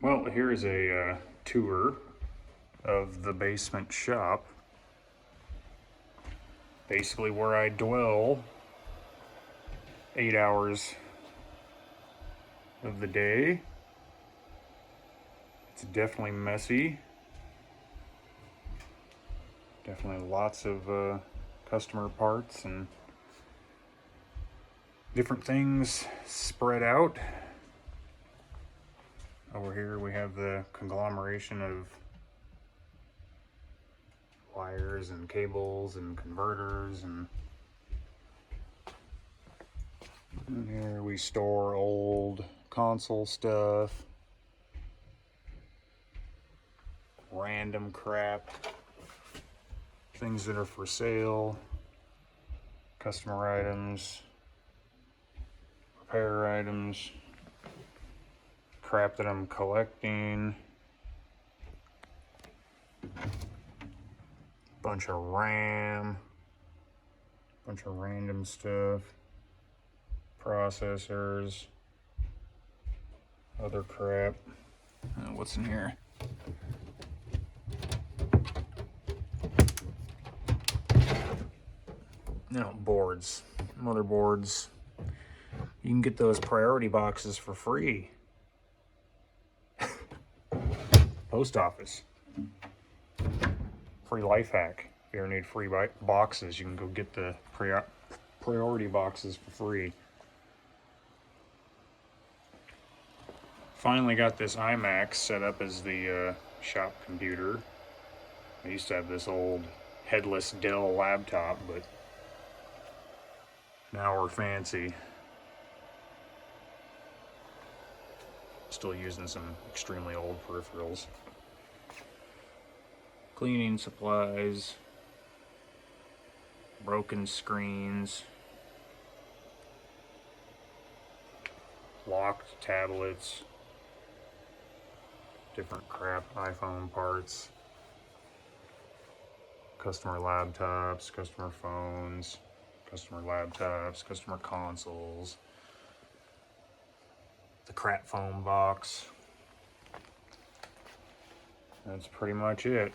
Well, here's a tour of the basement shop. Basically where I dwell 8 hours of the day. It's definitely messy. Definitely lots of customer parts and different things spread out. Over here we have the conglomeration of wires and cables and converters, and here we store old console stuff, random crap, things that are for sale, customer items, repair items, crap that I'm collecting, bunch of RAM, bunch of random stuff, processors, other crap. What's in here? No, boards, motherboards. You can get those priority boxes for free. Post office. Free life hack. If you ever need free boxes, you can go get the priority boxes for free. Finally got this iMac set up as the shop computer. I used to have this old headless Dell laptop, but now we're fancy. Still using some extremely old peripherals. Cleaning supplies, broken screens, locked tablets, different crap, iPhone parts, customer laptops, customer phones, customer laptops, customer consoles, the crap phone box. That's pretty much it.